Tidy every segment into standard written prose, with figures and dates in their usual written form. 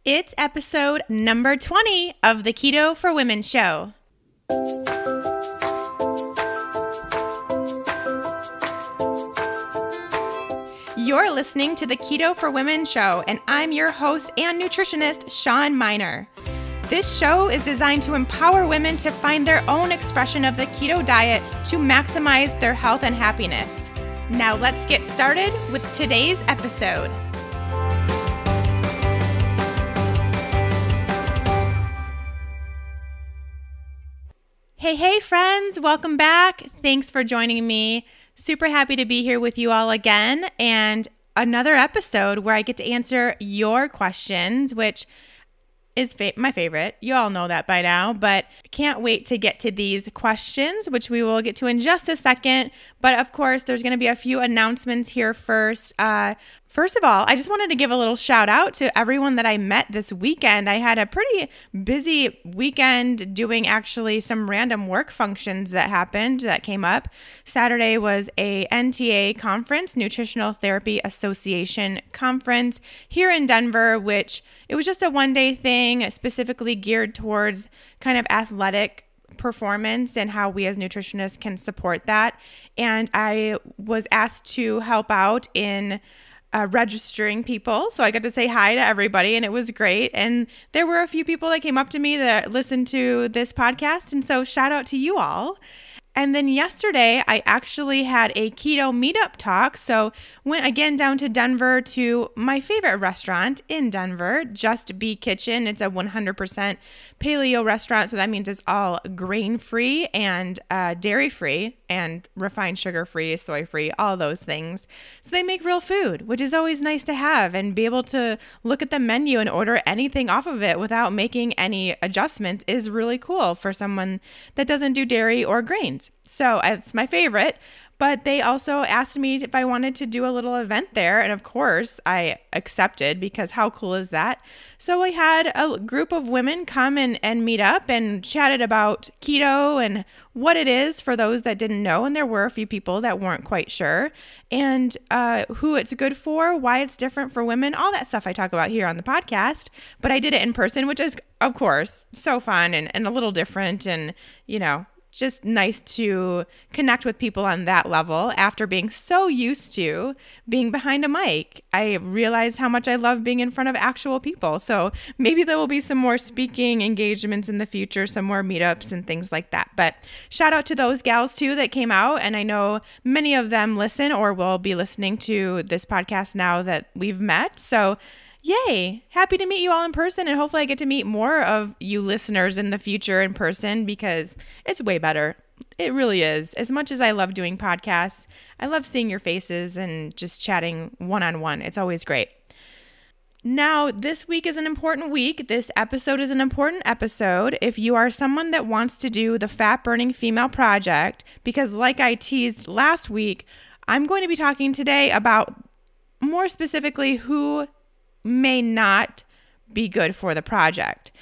It's episode number 20 of the Keto for Women show. You're listening to the Keto for Women show, and I'm your host and nutritionist, Shawn Miner. This show is designed to empower women to find their own expression of the keto diet to maximize their health and happiness. Now let's get started with today's episode. Hey friends, welcome back. Thanks for joining me. Super happy to be here with you all again, and another episode where I get to answer your questions, which is my favorite. You all know that by now, but can't wait to get to these questions, which we will get to in just a second. But of course, there's going to be a few announcements here first. First of all, I just wanted to give a little shout out to everyone that I met this weekend. I had a pretty busy weekend doing actually some random work functions that came up. Saturday was a NTA conference, Nutritional Therapy Association conference here in Denver, which it was just a one-day thing specifically geared towards kind of athletic performance and how we as nutritionists can support that. And I was asked to help out in registering people. So I got to say hi to everybody, and it was great. And there were a few people that came up to me that listened to this podcast. And so shout out to you all. And then yesterday, I actually had a keto meetup talk. So went again down to Denver to my favorite restaurant in Denver, Just Be Kitchen. It's a 100% paleo restaurant. So that means it's all grain-free and dairy-free and refined sugar-free, soy-free, all those things. So they make real food, which is always nice to have, and be able to look at the menu and order anything off of it without making any adjustments is really cool for someone that doesn't do dairy or grains. So it's my favorite, but they also asked me if I wanted to do a little event there. And of course I accepted, because how cool is that? So we had a group of women come and meet up and chatted about keto and what it is for those that didn't know. And there were a few people that weren't quite sure, and who it's good for, why it's different for women, all that stuff I talk about here on the podcast. But I did it in person, which is of course so fun and a little different, and just nice to connect with people on that level. After being so used to being behind a mic, I realized how much I love being in front of actual people. So maybe there will be some more speaking engagements in the future, some more meetups and things like that. But shout out to those gals too that came out. And I know many of them listen or will be listening to this podcast now that we've met. So yay! Happy to meet you all in person, and hopefully I get to meet more of you listeners in the future in person, because it's way better. It really is. As much as I love doing podcasts, I love seeing your faces and just chatting one-on-one. It's always great. Now, this week is an important week. This episode is an important episode if you are someone that wants to do the Fat Burning Female Project, because like I teased last week, I'm going to be talking today about more specifically who may not be good for the project.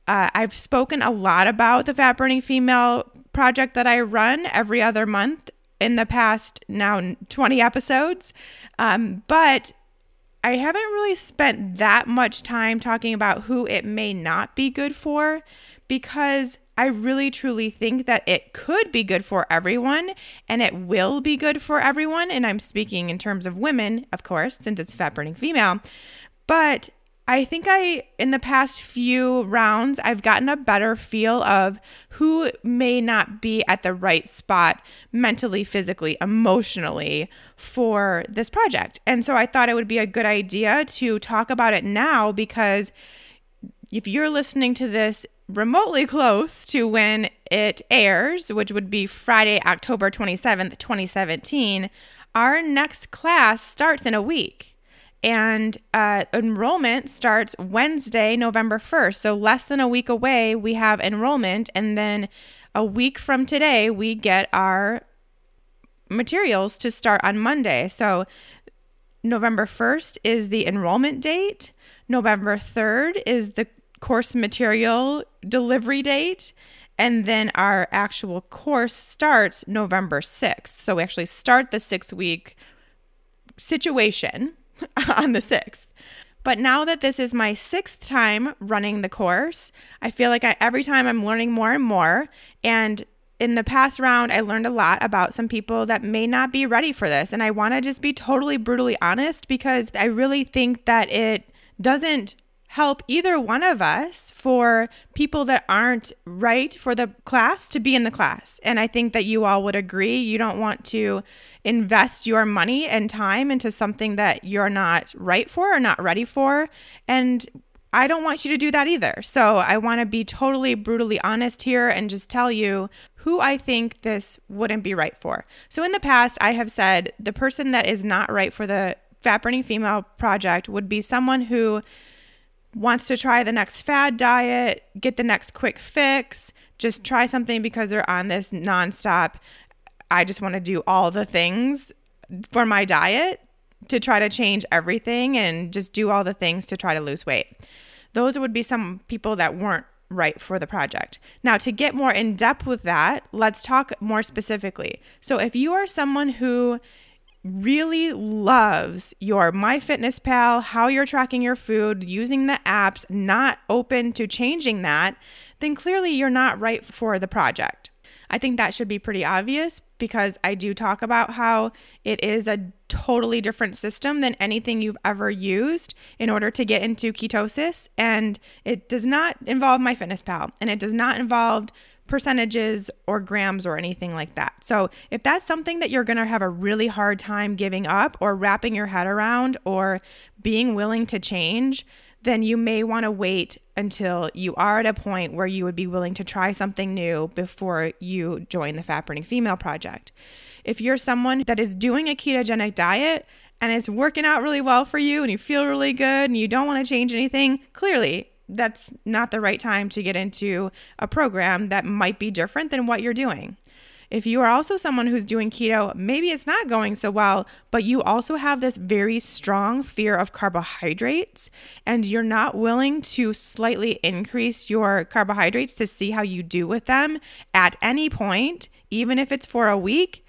I've spoken a lot about the Fat Burning Female Project that I run every other month in the past now 20 episodes, but I haven't really spent that much time talking about who it may not be good for, because I really truly think that it could be good for everyone, and it will be good for everyone. And I'm speaking in terms of women, of course, since it's Fat Burning Female. But I think in the past few rounds, I've gotten a better feel of who may not be at the right spot mentally, physically, emotionally for this project. And so I thought it would be a good idea to talk about it now, because if you're listening to this remotely close to when it airs, which would be Friday, October 27th, 2017, our next class starts in a week. And enrollment starts Wednesday, November 1st. So less than a week away, we have enrollment. And then a week from today, we get our materials to start on Monday. So November 1st is the enrollment date. November 3rd is the course material delivery date. And then our actual course starts November 6th. So we actually start the 6-week situation on the 6th. But now that this is my 6th time running the course, I feel like every time I'm learning more and more. And in the past round, I learned a lot about some people that may not be ready for this. And I want to just be totally brutally honest, because I really think that it doesn't help either one of us for people that aren't right for the class to be in the class. And I think that you all would agree. You don't want to invest your money and time into something that you're not right for or not ready for. And I don't want you to do that either. So I want to be totally brutally honest here and just tell you who I think this wouldn't be right for. So in the past, I have said the person that is not right for the Fat Burning Female Project would be someone who wants to try the next fad diet, get the next quick fix, just try something because they're on this nonstop, I just want to do all the things for my diet to try to change everything and just do all the things to try to lose weight. Those would be some people that weren't right for the project. Now, to get more in depth with that, let's talk more specifically. So if you are someone who really loves your MyFitnessPal, how you're tracking your food, using the apps, not open to changing that, then clearly you're not right for the project. I think that should be pretty obvious, because I do talk about how it is a totally different system than anything you've ever used in order to get into ketosis. And it does not involve MyFitnessPal, and it does not involve percentages or grams or anything like that. So if that's something that you're going to have a really hard time giving up or wrapping your head around or being willing to change, then you may want to wait until you are at a point where you would be willing to try something new before you join the Fat Burning Female Project. If you're someone that is doing a ketogenic diet and it's working out really well for you and you feel really good and you don't want to change anything, clearly that's not the right time to get into a program that might be different than what you're doing. If you are also someone who's doing keto, maybe it's not going so well, but you also have this very strong fear of carbohydrates and you're not willing to slightly increase your carbohydrates to see how you do with them at any point, even if it's for a week,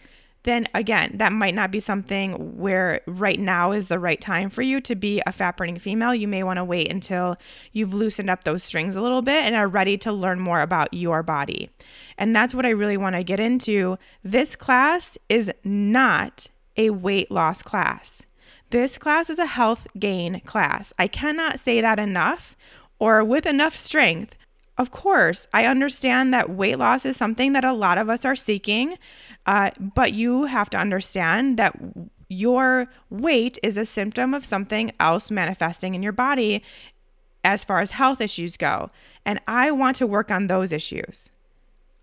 then again, that might not be something where right now is the right time for you to be a fat burning female. You may want to wait until you've loosened up those strings a little bit and are ready to learn more about your body. And that's what I really want to get into. This class is not a weight loss class. This class is a health gain class. I cannot say that enough or with enough strength. Of course, I understand that weight loss is something that a lot of us are seeking, but you have to understand that your weight is a symptom of something else manifesting in your body as far as health issues go. And I want to work on those issues.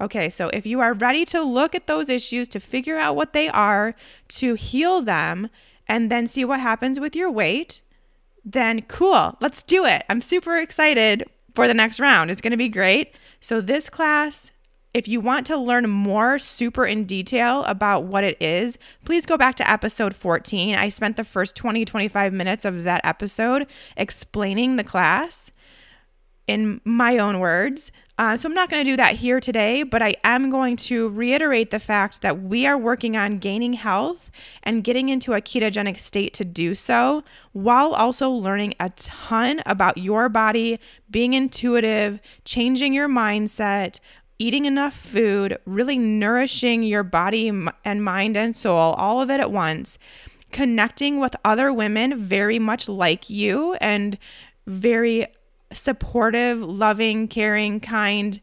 Okay, so if you are ready to look at those issues, to figure out what they are, to heal them, and then see what happens with your weight, then cool, let's do it. I'm super excited for the next round. It's going to be great. So this class, if you want to learn more super in detail about what it is, please go back to episode 14. I spent the first 20-25 minutes of that episode explaining the class in my own words. So I'm not going to do that here today, but I am going to reiterate the fact that we are working on gaining health and getting into a ketogenic state to do so, while also learning a ton about your body, being intuitive, changing your mindset, eating enough food, really nourishing your body and mind and soul, all of it at once, connecting with other women very much like you and very supportive, loving, caring, kind,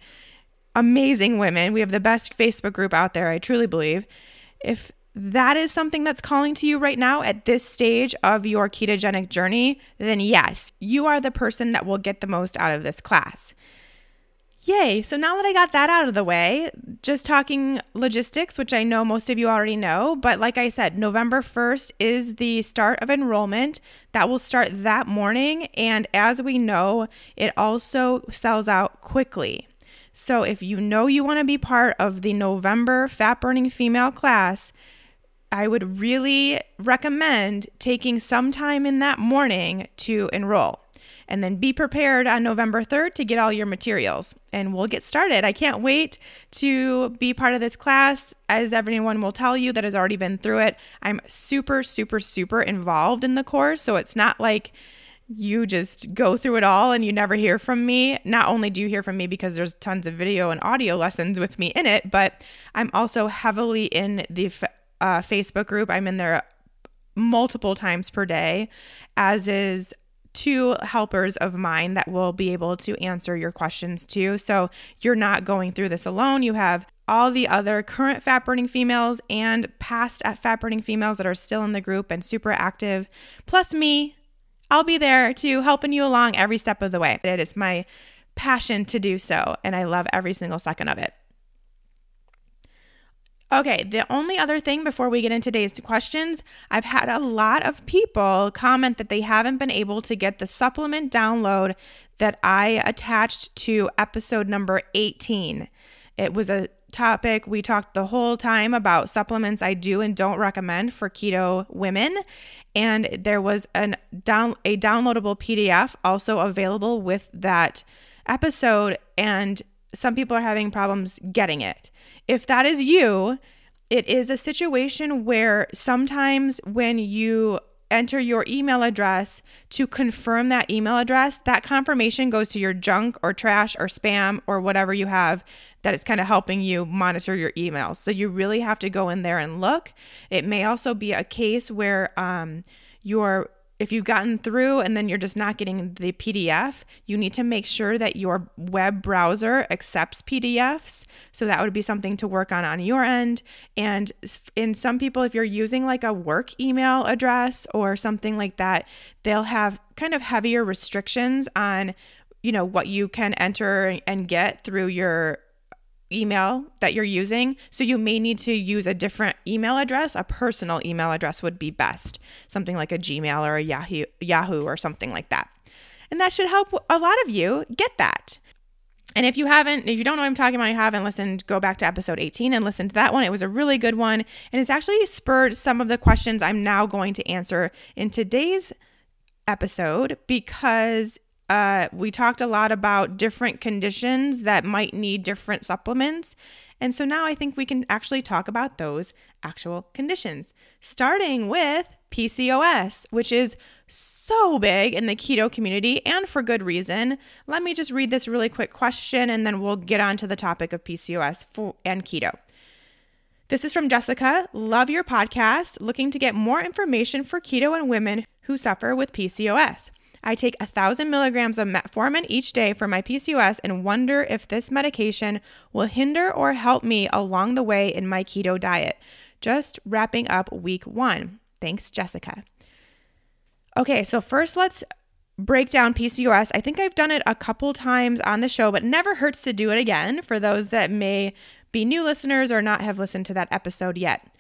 amazing women. We have the best Facebook group out there, I truly believe. If that is something that's calling to you right now at this stage of your ketogenic journey, then yes, you are the person that will get the most out of this class. Yay. So now that I got that out of the way, just talking logistics, which I know most of you already know, but like I said, November 1st is the start of enrollment. That will start that morning. And as we know, it also sells out quickly. So if you know you want to be part of the November Fat Burning Female class, I would really recommend taking some time in that morning to enroll. And then be prepared on November 3rd to get all your materials. And we'll get started. I can't wait to be part of this class. As everyone will tell you that has already been through it, I'm super, super, super involved in the course. So it's not like you just go through it all and you never hear from me. Not only do you hear from me because there's tons of video and audio lessons with me in it, but I'm also heavily in the Facebook group. I'm in there multiple times per day, as is 2 helpers of mine that will be able to answer your questions too. So you're not going through this alone. You have all the other current fat burning females and past fat burning females that are still in the group and super active, plus me. I'll be there too, helping you along every step of the way. It is my passion to do so, and I love every single second of it. Okay, the only other thing before we get into today's questions, I've had a lot of people comment that they haven't been able to get the supplement download that I attached to episode number 18. It was a topic we talked the whole time about supplements I do and don't recommend for keto women, and there was a downloadable PDF also available with that episode, and some people are having problems getting it. If that is you, it is a situation where sometimes when you enter your email address to confirm that email address, that confirmation goes to your junk or trash or spam or whatever you have that is kind of helping you monitor your emails. So you really have to go in there and look. It may also be a case where if you've gotten through and then you're just not getting the PDF, you need to make sure that your web browser accepts PDFs. So that would be something to work on your end. And in some people, if you're using like a work email address or something like that, they'll have kind of heavier restrictions on, what you can enter and get through your email that you're using. So you may need to use a different email address. A personal email address would be best. Something like a Gmail or a Yahoo or something like that. And that should help a lot of you get that. And if you don't know what I'm talking about, you haven't listened, go back to episode 18 and listen to that one. It was a really good one. And it's actually spurred some of the questions I'm now going to answer in today's episode, because we talked a lot about different conditions that might need different supplements. And so now I think we can actually talk about those actual conditions, starting with PCOS, which is so big in the keto community and for good reason. Let me just read this really quick question and then we'll get on to the topic of PCOS and keto. This is from Jessica. Love your podcast. Looking to get more information for keto and women who suffer with PCOS. I take 1,000 milligrams of metformin each day for my PCOS and wonder if this medication will hinder or help me along the way in my keto diet. Just wrapping up week 1. Thanks, Jessica. Okay, so first let's break down PCOS. I think I've done it a couple times on the show, but never hurts to do it again for those that may be new listeners or not have listened to that episode yet.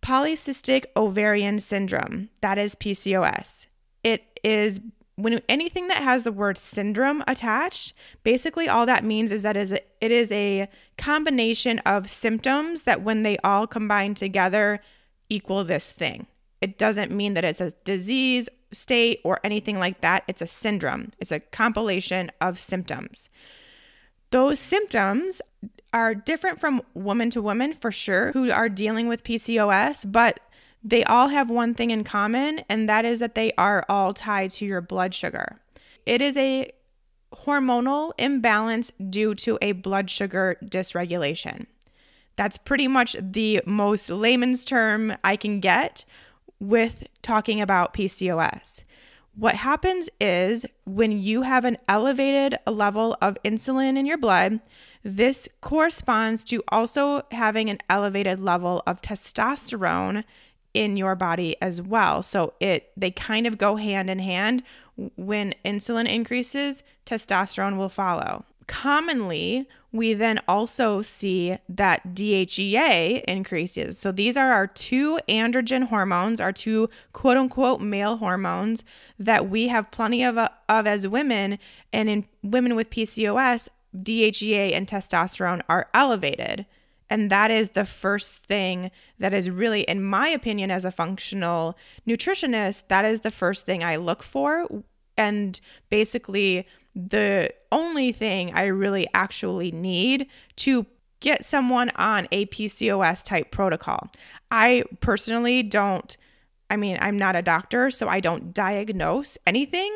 Polycystic ovarian syndrome, that is PCOS. It is when anything that has the word syndrome attached, basically all that means is that it is a combination of symptoms that when they all combine together equal this thing. It doesn't mean that it's a disease state or anything like that. It's a syndrome. It's a compilation of symptoms. Those symptoms are different from woman to woman for sure who are dealing with PCOS, but they all have one thing in common, and that is that they are all tied to your blood sugar. It is a hormonal imbalance due to a blood sugar dysregulation. That's pretty much the most layman's term I can get with talking about PCOS. What happens is when you have an elevated level of insulin in your blood, this corresponds to also having an elevated level of testosterone in your body as well. So they kind of go hand in hand. When insulin increases, testosterone will follow. Commonly, we then also see that DHEA increases. So these are our 2 androgen hormones, our 2 quote unquote male hormones that we have plenty of as women. And in women with PCOS, DHEA and testosterone are elevated. And that is the first thing that is really, in my opinion, as a functional nutritionist, that is the first thing I look for. And basically the only thing I really actually need to get someone on a PCOS type protocol. I personally don't I'm not a doctor, so I don't diagnose anything,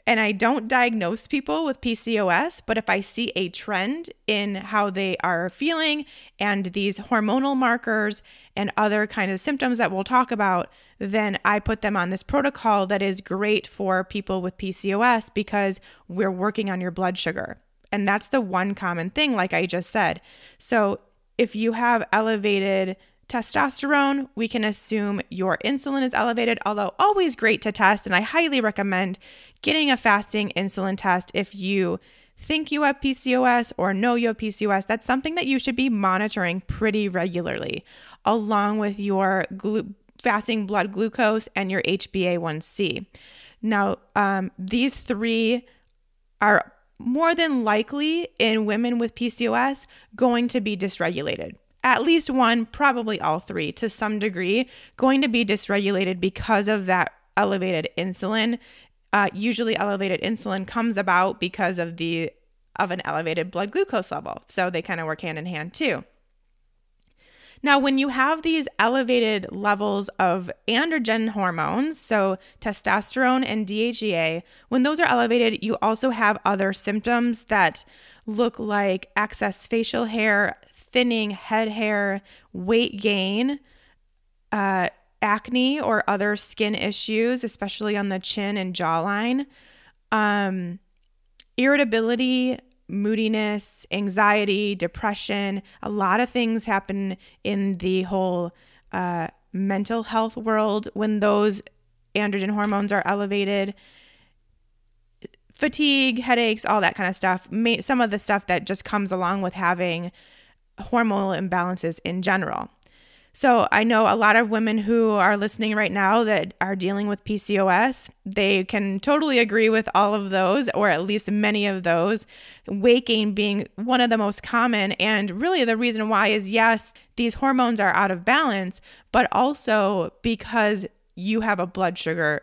and I don't diagnose people with PCOS, but if I see a trend in how they are feeling and these hormonal markers and other kind of symptoms that we'll talk about, then I put them on this protocol that is great for people with PCOS because we're working on your blood sugar. And that's the one common thing, like I just said. So if you have elevated testosterone, we can assume your insulin is elevated, although always great to test. And I highly recommend getting a fasting insulin test if you think you have PCOS or know you have PCOS. That's something that you should be monitoring pretty regularly, along with your fasting blood glucose and your HbA1c. Now, these three are more than likely in women with PCOS going to be dysregulated. At least one, probably all three to some degree, going to be dysregulated because of that elevated insulin. Usually elevated insulin comes about because of an elevated blood glucose level. So they kind of work hand in hand too. Now, when you have these elevated levels of androgen hormones, so testosterone and DHEA, when those are elevated, you also have other symptoms that look like excess facial hair, thinning head hair, weight gain, acne or other skin issues, especially on the chin and jawline, irritability, moodiness, anxiety, depression. A lot of things happen in the whole mental health world when those androgen hormones are elevated. Fatigue, headaches, all that kind of stuff. Some of the stuff that just comes along with having hormonal imbalances in general. So I know a lot of women who are listening right now that are dealing with PCOS. They can totally agree with all of those, or at least many of those. Weight gain being one of the most common. And really the reason why is, yes, these hormones are out of balance, but also because you have a blood sugar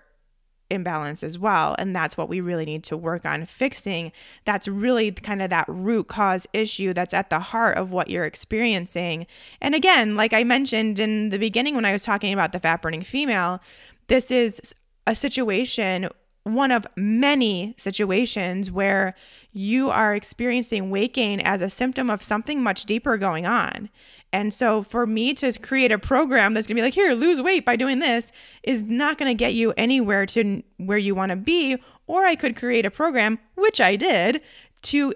imbalance as well. And that's what we really need to work on fixing. That's really kind of that root cause issue that's at the heart of what you're experiencing. And again, like I mentioned in the beginning when I was talking about the fat burning female, this is a situation, one of many situations where you are experiencing weight gain as a symptom of something much deeper going on. And so for me to create a program that's going to be like, here, lose weight by doing this is not going to get you anywhere to where you want to be. Or I could create a program, which I did, to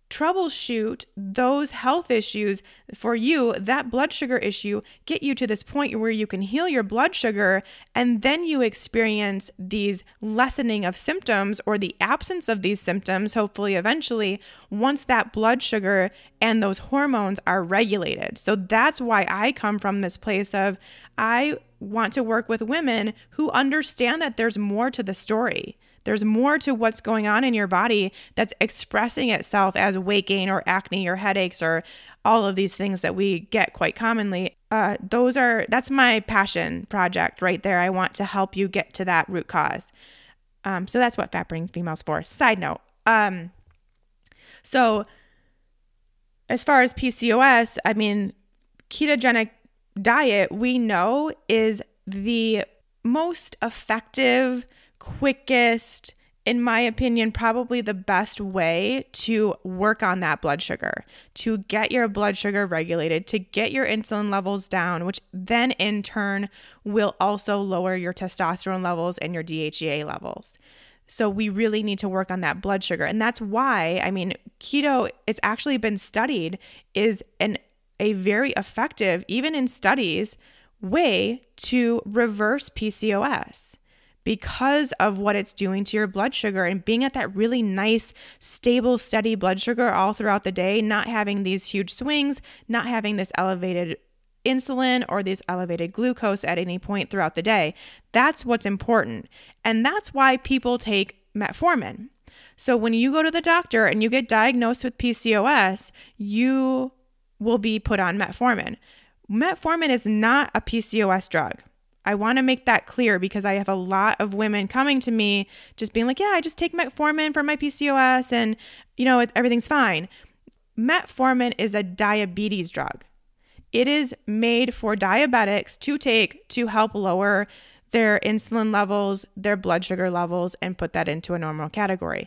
troubleshoot those health issues for you, that blood sugar issue, get you to this point where you can heal your blood sugar, and then you experience these lessening of symptoms or the absence of these symptoms, hopefully eventually, once that blood sugar and those hormones are regulated. So that's why I come from this place of I want to work with women who understand that there's more to the story. There's more to what's going on in your body that's expressing itself as weight gain or acne or headaches or all of these things that we get quite commonly. That's my passion project right there. I want to help you get to that root cause. So that's what Fat Burning Female's for. Side note. So as far as PCOS, ketogenic diet, we know is the most effective, quickest, in my opinion, probably the best way to work on that blood sugar, to get your blood sugar regulated, to get your insulin levels down, which then in turn will also lower your testosterone levels and your DHEA levels. So we really need to work on that blood sugar. And that's why, keto, it's actually been studied, is a very effective, even in studies, way to reverse PCOS. Because of what it's doing to your blood sugar and being at that really nice, stable, steady blood sugar all throughout the day, not having these huge swings, not having this elevated insulin or this elevated glucose at any point throughout the day. That's what's important. And that's why people take metformin. So when you go to the doctor and you get diagnosed with PCOS, you will be put on metformin. Metformin is not a PCOS drug. I want to make that clear because I have a lot of women coming to me just being like, yeah, I just take metformin for my PCOS and, everything's fine. Metformin is a diabetes drug. it is made for diabetics to take to help lower their insulin levels, their blood sugar levels, and put that into a normal category.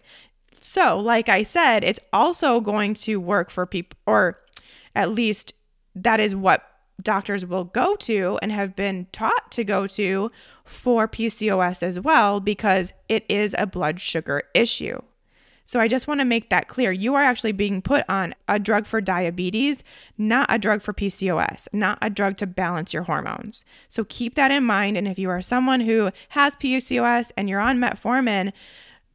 So, like I said, it's also going to work for people, or at least that is what doctors will go to and have been taught to go to for PCOS as well, because it is a blood sugar issue. So I just want to make that clear. You are actually being put on a drug for diabetes, not a drug for PCOS, not a drug to balance your hormones. So keep that in mind. And if you are someone who has PCOS and you're on metformin,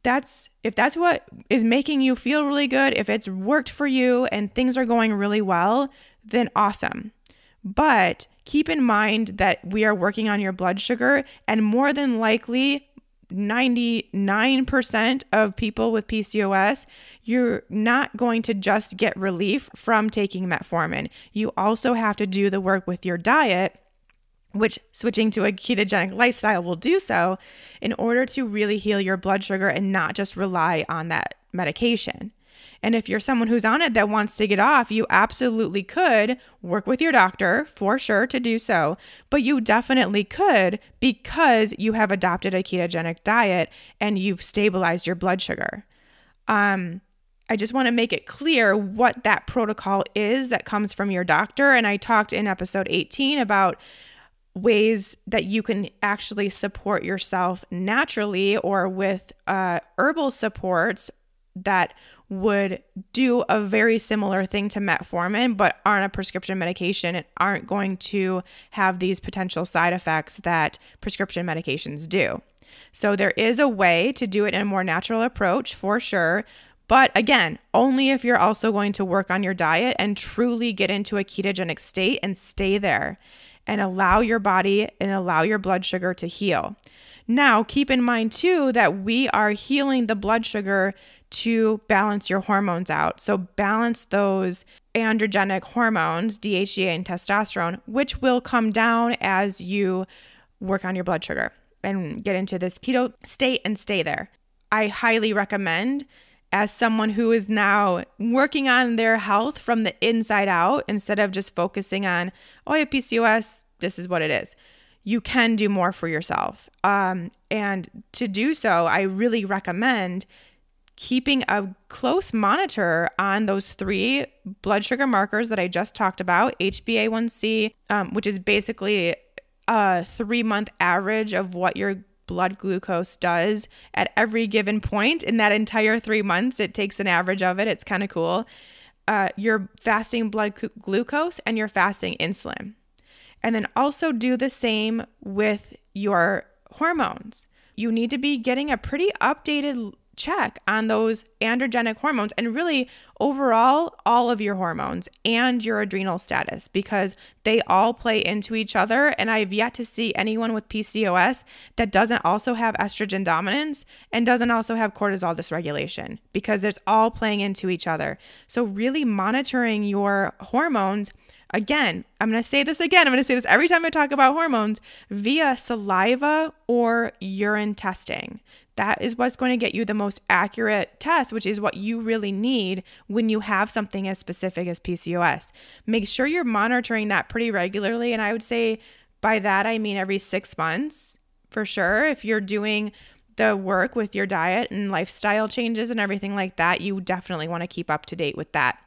if that's what is making you feel really good, if it's worked for you and things are going really well, then awesome. But keep in mind that we are working on your blood sugar, and more than likely 99% of people with PCOS, you're not going to just get relief from taking metformin. You also have to do the work with your diet, which switching to a ketogenic lifestyle will do so, in order to really heal your blood sugar and not just rely on that medication. And if you're someone who's on it that wants to get off, you absolutely could work with your doctor for sure to do so. But you definitely could, because you have adopted a ketogenic diet and you've stabilized your blood sugar. I just want to make it clear what that protocol is that comes from your doctor. And I talked in episode 18 about ways that you can actually support yourself naturally or with herbal supports that would do a very similar thing to metformin, but aren't a prescription medication and aren't going to have these potential side effects that prescription medications do. So there is a way to do it in a more natural approach for sure. But again, only if you're also going to work on your diet and truly get into a ketogenic state and stay there and allow your body and allow your blood sugar to heal. Now, keep in mind too that we are healing the blood sugar to balance your hormones out. So balance those androgenic hormones, DHEA and testosterone, which will come down as you work on your blood sugar and get into this keto state and stay there. I highly recommend, as someone who is now working on their health from the inside out, instead of just focusing on, oh, I have PCOS, this is what it is. You can do more for yourself. And to do so, I really recommend keeping a close monitor on those 3 blood sugar markers that I just talked about, HbA1c, which is basically a 3-month average of what your blood glucose does at every given point in that entire 3 months. It takes an average of it. It's kind of cool. Your fasting blood glucose and your fasting insulin. And then also do the same with your hormones. You need to be getting a pretty updated check on those androgenic hormones and really overall all of your hormones and your adrenal status, because they all play into each other. And I've yet to see anyone with PCOS that doesn't also have estrogen dominance and doesn't also have cortisol dysregulation, because it's all playing into each other. So really monitoring your hormones. Again, I'm going to say this again. I'm going to say this every time I talk about hormones, via saliva or urine testing. That is what's going to get you the most accurate test, which is what you really need when you have something as specific as PCOS. Make sure you're monitoring that pretty regularly. And I would say by that, I mean every 6 months for sure. If you're doing the work with your diet and lifestyle changes and everything like that, you definitely want to keep up to date with that.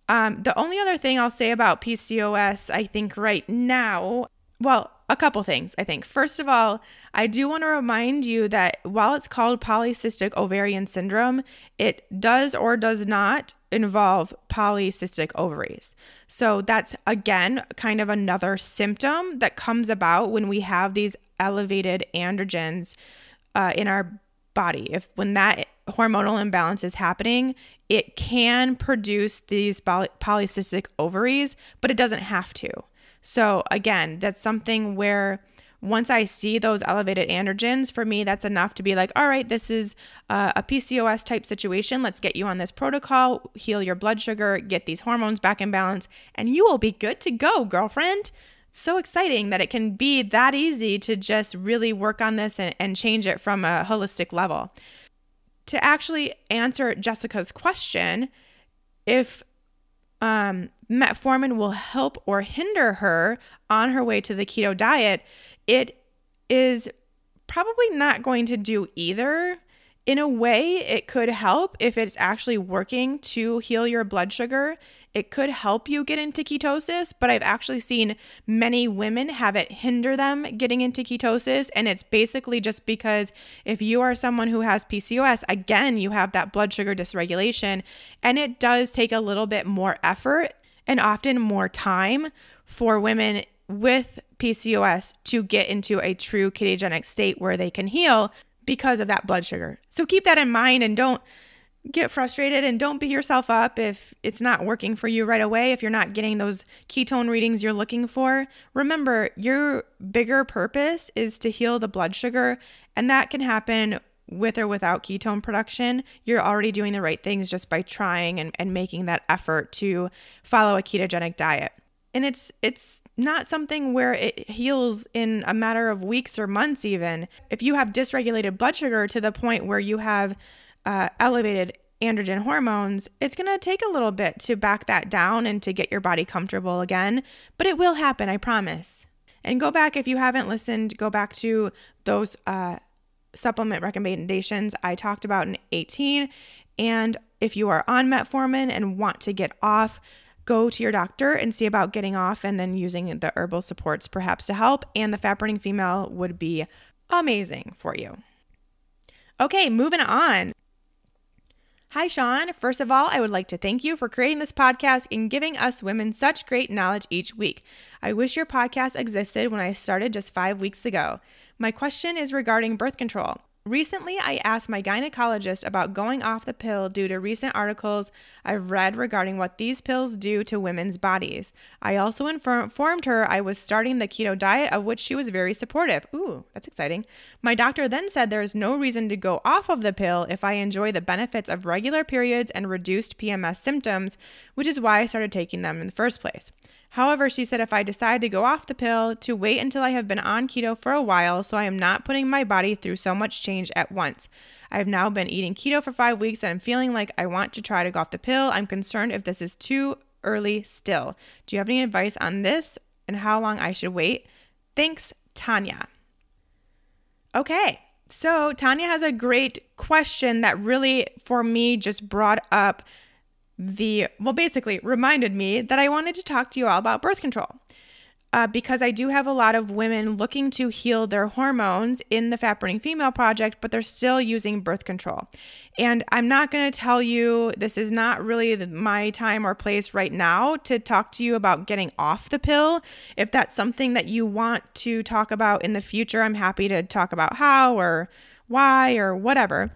The only other thing I'll say about PCOS, I think right now, well, a couple things, I think. First of all, I do want to remind you that while it's called polycystic ovarian syndrome, it does or does not involve polycystic ovaries. So that's, again, kind of another symptom that comes about when we have these elevated androgens in our body. When that hormonal imbalance is happening, it can produce these polycystic ovaries, but it doesn't have to. So again, that's something where once I see those elevated androgens, for me, that's enough to be like, all right, this is a PCOS type situation. Let's get you on this protocol, heal your blood sugar, get these hormones back in balance, and you will be good to go, girlfriend. So exciting that it can be that easy to just really work on this and change it from a holistic level. To actually answer Jessica's question, if metformin will help or hinder her on her way to the keto diet, it is probably not going to do either. In a way, it could help if it's actually working to heal your blood sugar. It could help you get into ketosis, but I've actually seen many women have it hinder them getting into ketosis. And it's basically just because if you are someone who has PCOS, again, you have that blood sugar dysregulation, and it does take a little bit more effort and often more time for women with PCOS to get into a true ketogenic state where they can heal because of that blood sugar. So keep that in mind and don't get frustrated and don't beat yourself up if it's not working for you right away, if you're not getting those ketone readings you're looking for. Remember, your bigger purpose is to heal the blood sugar, and that can happen with or without ketone production. You're already doing the right things just by trying and making that effort to follow a ketogenic diet. And it's not something where it heals in a matter of weeks or months even. If you have dysregulated blood sugar to the point where you have elevated androgen hormones, it's going to take a little bit to back that down and to get your body comfortable again. But it will happen, I promise. And go back, if you haven't listened, go back to those supplement recommendations I talked about in 18. And if you are on metformin and want to get off, go to your doctor and see about getting off and then using the herbal supports perhaps to help. And the Fat Burning Female would be amazing for you. Okay, moving on. Hi, Sean. First of all, I would like to thank you for creating this podcast and giving us women such great knowledge each week. I wish your podcast existed when I started just 5 weeks ago. My question is regarding birth control. Recently, I asked my gynecologist about going off the pill due to recent articles I've read regarding what these pills do to women's bodies. I also informed her I was starting the keto diet, of which she was very supportive. Ooh, that's exciting. My doctor then said there is no reason to go off of the pill if I enjoy the benefits of regular periods and reduced PMS symptoms, which is why I started taking them in the first place. However, she said if I decide to go off the pill, to wait until I have been on keto for a while so I am not putting my body through so much change at once. I have now been eating keto for 5 weeks and I'm feeling like I want to try to go off the pill. I'm concerned if this is too early still. Do you have any advice on this and how long I should wait? Thanks, Tanya. Okay, so Tanya has a great question that really, for me, just brought up basically reminded me that I wanted to talk to you all about birth control because I do have a lot of women looking to heal their hormones in the Fat Burning Female Project, but they're still using birth control. And I'm not going to tell you, this is not really my time or place right now to talk to you about getting off the pill. If that's something that you want to talk about in the future, I'm happy to talk about how or why or whatever.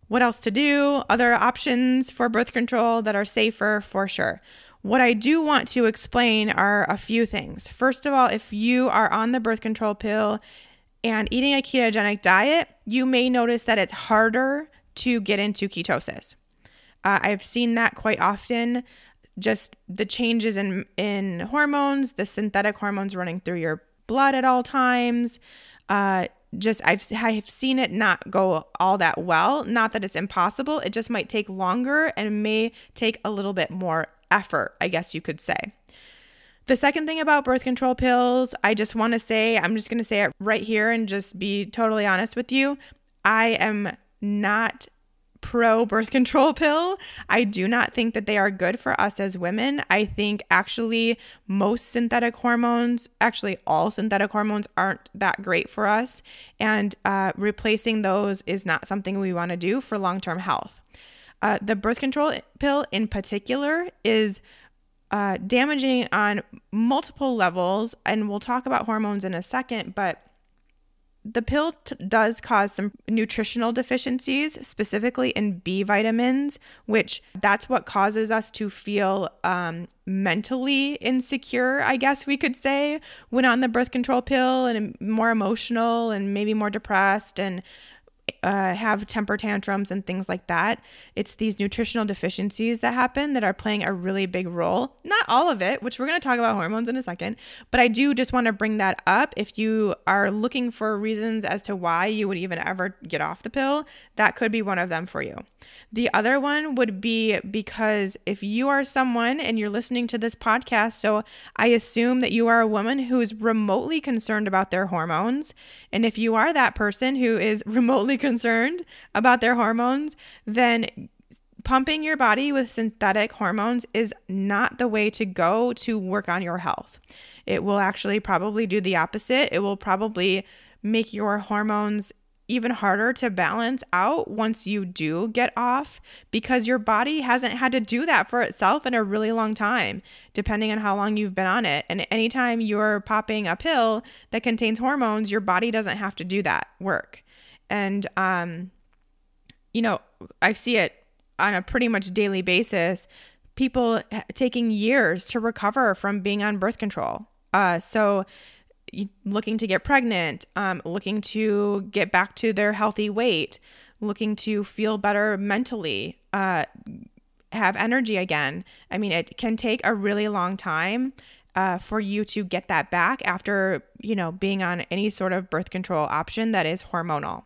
What else to do, other options for birth control that are safer for sure. What I do want to explain are a few things. First of all, if you are on the birth control pill and eating a ketogenic diet, you may notice that it's harder to get into ketosis. I've seen that quite often, just the changes in hormones, the synthetic hormones running through your blood at all times, I've seen it not go all that well. Not that it's impossible. It just might take longer and may take a little bit more effort, I guess you could say. The second thing about birth control pills, I just want to say, I'm just going to say it right here and just be totally honest with you. I am not pro birth control pill. I do not think that they are good for us as women. I think actually most synthetic hormones, actually all synthetic hormones aren't that great for us. And replacing those is not something we want to do for long-term health. The birth control pill in particular is damaging on multiple levels. And we'll talk about hormones in a second, but the pill does cause some nutritional deficiencies, specifically in B vitamins, which that's what causes us to feel mentally insecure, I guess we could say, when on the birth control pill, and more emotional and maybe more depressed. And have temper tantrums and things like that. It's these nutritional deficiencies that happen that are playing a really big role. Not all of it, which we're going to talk about hormones in a second, but I do just want to bring that up. If you are looking for reasons as to why you would even ever get off the pill, that could be one of them for you. The other one would be because if you are someone and you're listening to this podcast, so I assume that you are a woman who is remotely concerned about their hormones. And if you are that person who is remotely concerned about their hormones, then pumping your body with synthetic hormones is not the way to go to work on your health. It will actually probably do the opposite. It will probably make your hormones even harder to balance out once you do get off, because your body hasn't had to do that for itself in a really long time, depending on how long you've been on it. And anytime you're popping a pill that contains hormones, your body doesn't have to do that work. And, I see it on a pretty much daily basis, people taking years to recover from being on birth control. So looking to get pregnant, looking to get back to their healthy weight, looking to feel better mentally, have energy again. I mean, it can take a really long time for you to get that back after, being on any sort of birth control option that is hormonal.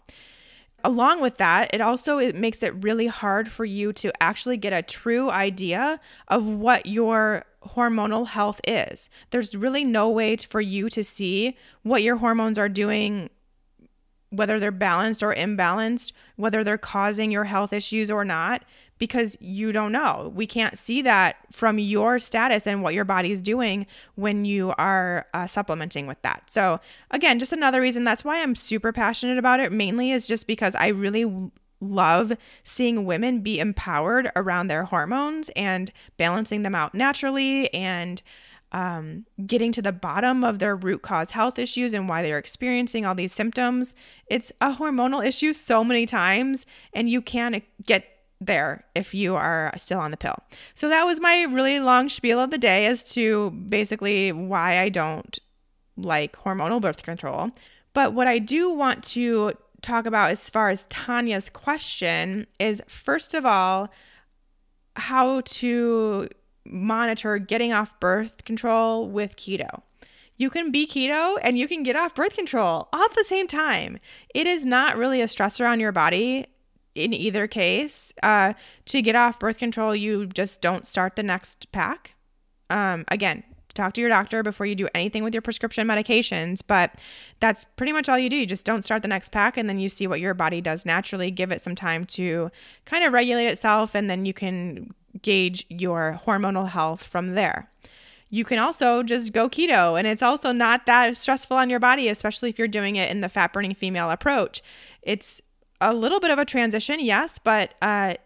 Along with that, it makes it really hard for you to actually get a true idea of what your hormonal health is. There's really no way for you to see what your hormones are doing, whether they're balanced or imbalanced, whether they're causing your health issues or not, because you don't know. We can't see that from your status and what your body's doing when you are supplementing with that. So again, just another reason. That's why I'm super passionate about it, mainly is just because I really love seeing women be empowered around their hormones and balancing them out naturally, and getting to the bottom of their root cause health issues and why they're experiencing all these symptoms. It's a hormonal issue so many times, and you can't get there if you are still on the pill. So that was my really long spiel of the day as to basically why I don't like hormonal birth control. But what I do want to talk about as far as Tanya's question is, first of all, how to monitor getting off birth control with keto. You can be keto and you can get off birth control all at the same time. It is not really a stressor on your body in either case. To get off birth control, you just don't start the next pack. Again, talk to your doctor before you do anything with your prescription medications, but that's pretty much all you do. You just don't start the next pack, and then you see what your body does naturally. Give it some time to kind of regulate itself, and then you can gauge your hormonal health from there. You can also just go keto, and it's also not that stressful on your body, especially if you're doing it in the fat burning female approach. It's a little bit of a transition, yes, but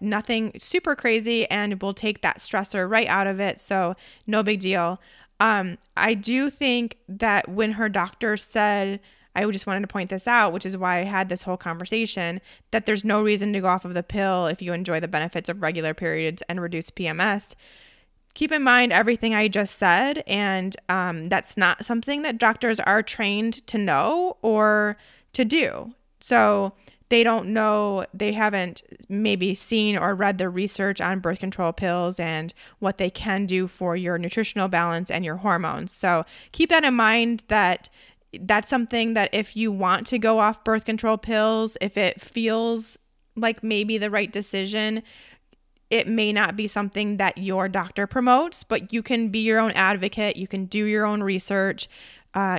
nothing super crazy, and will take that stressor right out of it. So no big deal. I do think that when her doctor said, I just wanted to point this out, which is why I had this whole conversation, that there's no reason to go off of the pill if you enjoy the benefits of regular periods and reduce PMS. Keep in mind everything I just said, and that's not something that doctors are trained to know or to do. So they don't know, they haven't maybe seen or read the research on birth control pills and what they can do for your nutritional balance and your hormones. So keep that in mind, that that's something that if you want to go off birth control pills, if it feels like maybe the right decision, it may not be something that your doctor promotes, but you can be your own advocate. You can do your own research.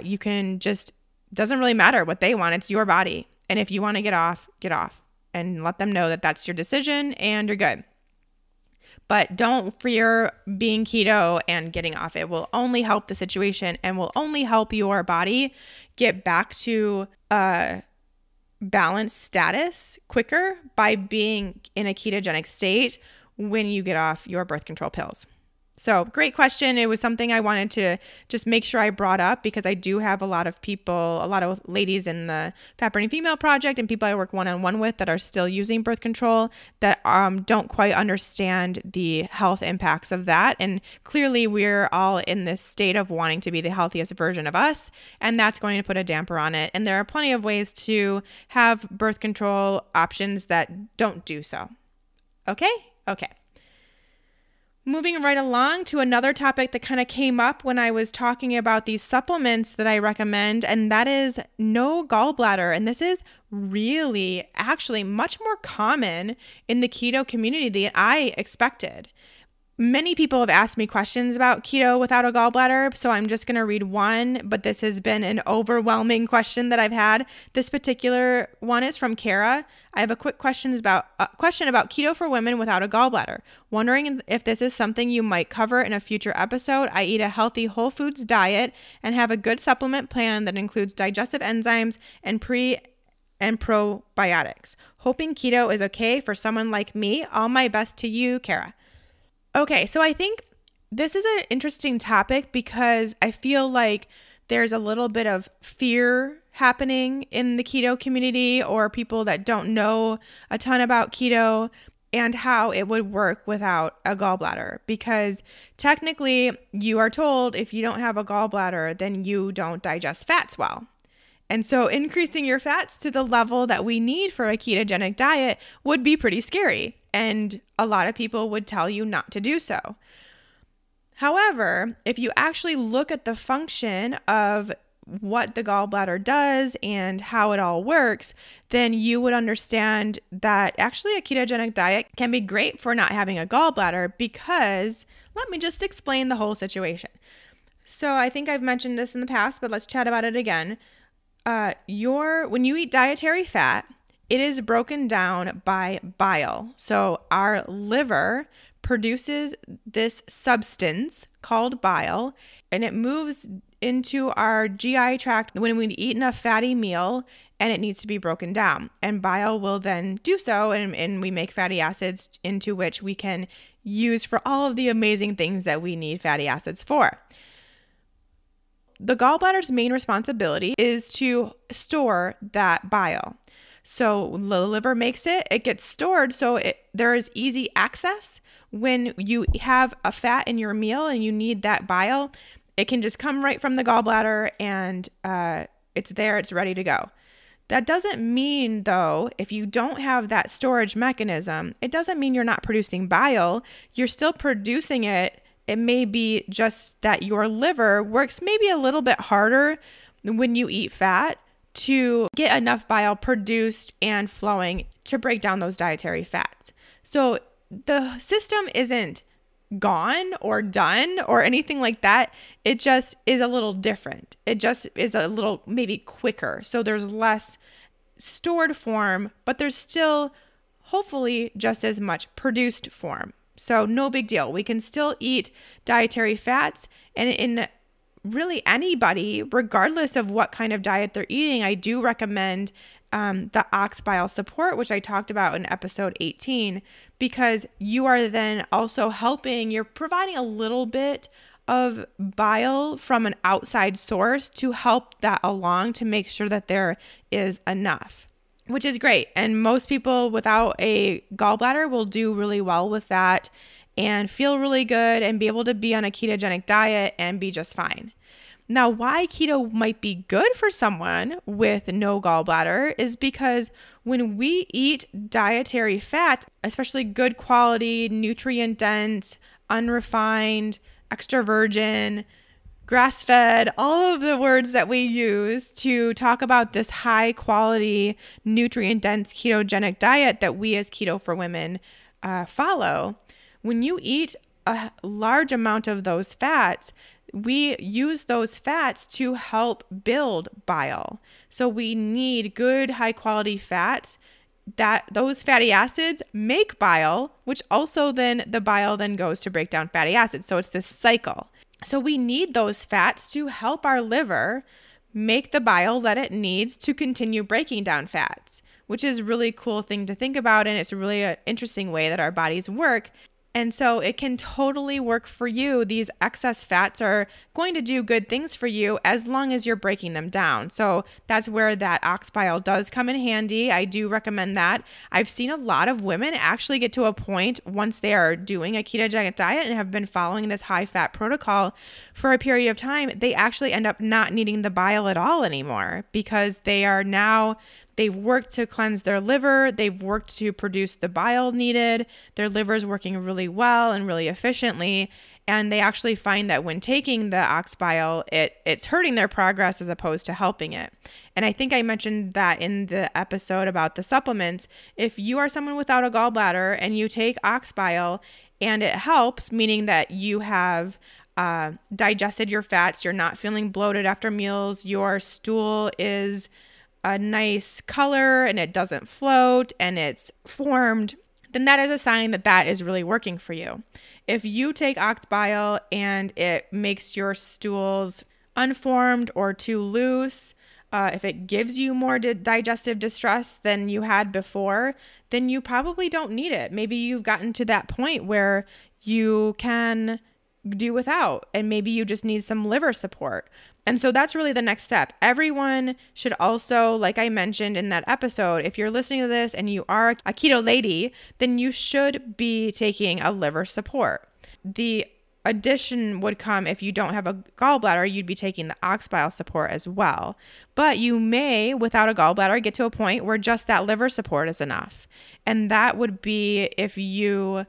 You can just, doesn't really matter what they want. It's your body. And if you want to get off and let them know that that's your decision and you're good. But don't fear being keto and getting off. It will only help the situation and will only help your body get back to a balanced status quicker by being in a ketogenic state when you get off your birth control pills. So great question. It was something I wanted to just make sure I brought up because I do have a lot of people, a lot of ladies in the Fat Burning Female Project and people I work one-on-one with that are still using birth control that don't quite understand the health impacts of that. And clearly we're all in this state of wanting to be the healthiest version of us, and that's going to put a damper on it. And there are plenty of ways to have birth control options that don't do so. Okay? Okay. Moving right along to another topic that kind of came up when I was talking about these supplements that I recommend, and that is no gallbladder. And this is really actually much more common in the keto community than I expected. Many people have asked me questions about keto without a gallbladder, so I'm just going to read one, but this has been an overwhelming question that I've had. This particular one is from Kara. I have a quick question about keto for women without a gallbladder. Wondering if this is something you might cover in a future episode. I eat a healthy whole foods diet and have a good supplement plan that includes digestive enzymes and probiotics. Hoping keto is okay for someone like me. All my best to you, Kara. Okay, so I think this is an interesting topic because I feel like there's a little bit of fear happening in the keto community or people that don't know a ton about keto and how it would work without a gallbladder. Because technically you are told if you don't have a gallbladder, then you don't digest fats well. And so increasing your fats to the level that we need for a ketogenic diet would be pretty scary. And a lot of people would tell you not to do so. However, if you actually look at the function of what the gallbladder does and how it all works, then you would understand that actually a ketogenic diet can be great for not having a gallbladder because, let me just explain the whole situation. So I think I've mentioned this in the past, but let's chat about it again. When you eat dietary fat, it is broken down by bile. So our liver produces this substance called bile, and it moves into our GI tract when we eat enough fatty meal, and it needs to be broken down. And bile will then do so, and we make fatty acids into which we can use for all of the amazing things that we need fatty acids for. The gallbladder's main responsibility is to store that bile. So the liver makes it, it gets stored so there is easy access. When you have a fat in your meal and you need that bile, it can just come right from the gallbladder and it's there, it's ready to go. That doesn't mean, though, if you don't have that storage mechanism, it doesn't mean you're not producing bile. You're still producing it. It may be just that your liver works maybe a little bit harder when you eat fat to get enough bile produced and flowing to break down those dietary fats. So the system isn't gone or done or anything like that. It just is a little different. It just is a little maybe quicker. So there's less stored form, but there's still hopefully just as much produced form. So no big deal. We can still eat dietary fats, and in really anybody, regardless of what kind of diet they're eating, I do recommend the Ox Bile Support, which I talked about in episode 18, because you are then also you're providing a little bit of bile from an outside source to help that along to make sure that there is enough, which is great. And most people without a gallbladder will do really well with that and feel really good and be able to be on a ketogenic diet and be just fine. Now, why keto might be good for someone with no gallbladder is because when we eat dietary fats, especially good quality, nutrient dense, unrefined, extra virgin, grass-fed, all of the words that we use to talk about this high-quality, nutrient-dense ketogenic diet that we as Keto for Women follow, when you eat a large amount of those fats, we use those fats to help build bile. So we need good, high-quality fats that those fatty acids make bile, which also then the bile then goes to break down fatty acids. So it's this cycle. So we need those fats to help our liver make the bile that it needs to continue breaking down fats, which is a really cool thing to think about. And it's a really interesting way that our bodies work. And so it can totally work for you. These excess fats are going to do good things for you as long as you're breaking them down. So that's where that ox bile does come in handy. I do recommend that. I've seen a lot of women actually get to a point once they are doing a ketogenic diet and have been following this high fat protocol for a period of time, they actually end up not needing the bile at all anymore because they've worked to cleanse their liver. They've worked to produce the bile needed. Their liver is working really well and really efficiently. And they actually find that when taking the ox bile, it's hurting their progress as opposed to helping it. And I think I mentioned that in the episode about the supplements. If you are someone without a gallbladder and you take ox bile and it helps, meaning that you have digested your fats, you're not feeling bloated after meals, your stool is a nice color and it doesn't float and it's formed, then that is a sign that that is really working for you. If you take ox bile and it makes your stools unformed or too loose, if it gives you more digestive distress than you had before, then you probably don't need it. Maybe you've gotten to that point where you can do without, and maybe you just need some liver support. And so that's really the next step. Everyone should also, like I mentioned in that episode, if you're listening to this and you are a keto lady, then you should be taking a liver support. The addition would come if you don't have a gallbladder, you'd be taking the ox bile support as well. But you may, without a gallbladder, get to a point where just that liver support is enough. And that would be if you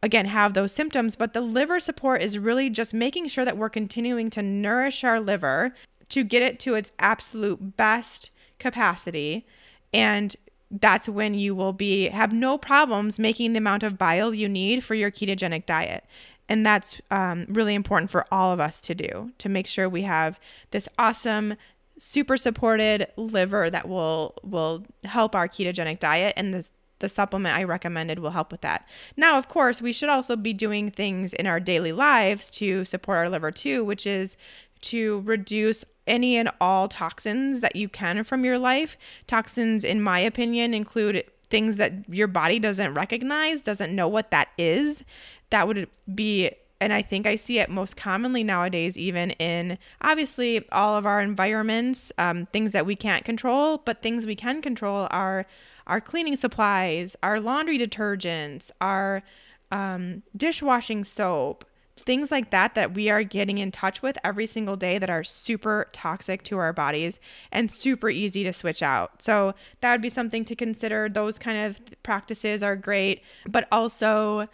again, have those symptoms, but the liver support is really just making sure that we're continuing to nourish our liver to get it to its absolute best capacity. And that's when you will have no problems making the amount of bile you need for your ketogenic diet. And that's really important for all of us to do, to make sure we have this awesome, super supported liver that will help our ketogenic diet, and the supplement I recommended will help with that. Now, of course, we should also be doing things in our daily lives to support our liver too, which is to reduce any and all toxins that you can from your life. Toxins, in my opinion, include things that your body doesn't recognize, doesn't know what that is. That would be, and I think I see it most commonly nowadays, even in obviously all of our environments, things that we can't control, but things we can control are our cleaning supplies, our laundry detergents, our dishwashing soap, things like that we are getting in touch with every single day that are super toxic to our bodies and super easy to switch out. So that would be something to consider. Those kind of practices are great, but also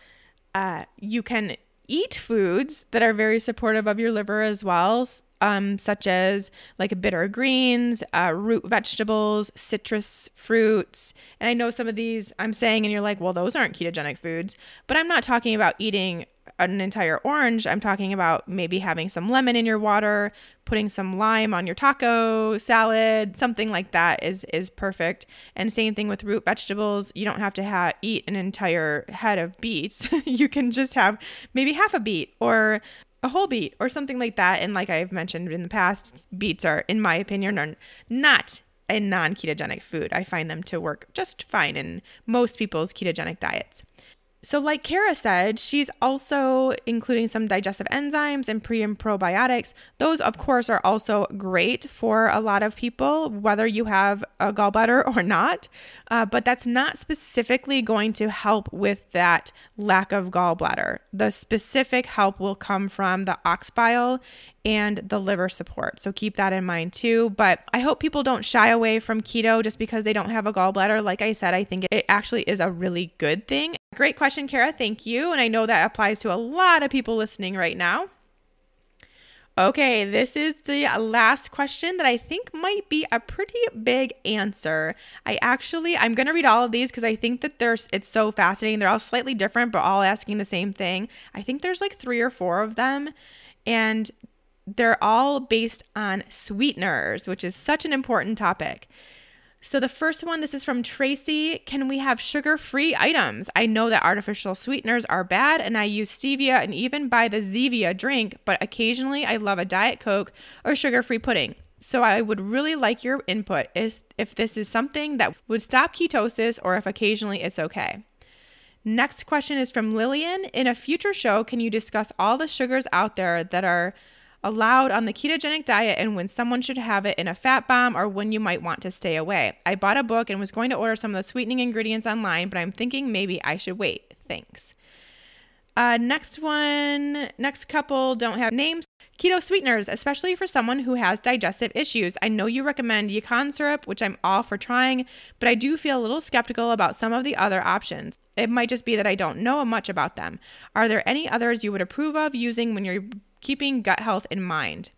you can eat foods that are very supportive of your liver as well, such as like bitter greens, root vegetables, citrus fruits. And I know some of these I'm saying and you're like, well, those aren't ketogenic foods, but I'm not talking about eating an entire orange. I'm talking about maybe having some lemon in your water, putting some lime on your taco salad, something like that is perfect. And same thing with root vegetables. You don't have to eat an entire head of beets. You can just have maybe half a beet or a whole beet or something like that. And like I've mentioned in the past, beets are, in my opinion, are not a non-ketogenic food. I find them to work just fine in most people's ketogenic diets. So like Kara said, she's also including some digestive enzymes and pre and probiotics. Those, of course, are also great for a lot of people, whether you have a gallbladder or not. But that's not specifically going to help with that lack of gallbladder. The specific help will come from the ox bile and the liver support. So keep that in mind too. But I hope people don't shy away from keto just because they don't have a gallbladder. Like I said, I think it actually is a really good thing. Great question, Kara. Thank you. And I know that applies to a lot of people listening right now. Okay, this is the last question that I think might be a pretty big answer. I'm going to read all of these because I think that it's so fascinating. They're all slightly different, but all asking the same thing. I think there's like 3 or 4 of them, and they're all based on sweeteners, which is such an important topic. So the first one, this is from Tracy. Can we have sugar-free items? I know that artificial sweeteners are bad, and I use stevia and even buy the Zevia drink, but occasionally I love a Diet Coke or sugar-free pudding. So I would really like your input if this is something that would stop ketosis or if occasionally it's okay. Next question is from Lillian. In a future show, can you discuss all the sugars out there that are allowed on the ketogenic diet and when someone should have it in a fat bomb or when you might want to stay away? I bought a book and was going to order some of the sweetening ingredients online, but I'm thinking maybe I should wait. Thanks. Next couple don't have names. Keto sweeteners, especially for someone who has digestive issues. I know you recommend Yacon syrup, which I'm all for trying, but I do feel a little skeptical about some of the other options. It might just be that I don't know much about them. Are there any others you would approve of using when you're keeping gut health in mind?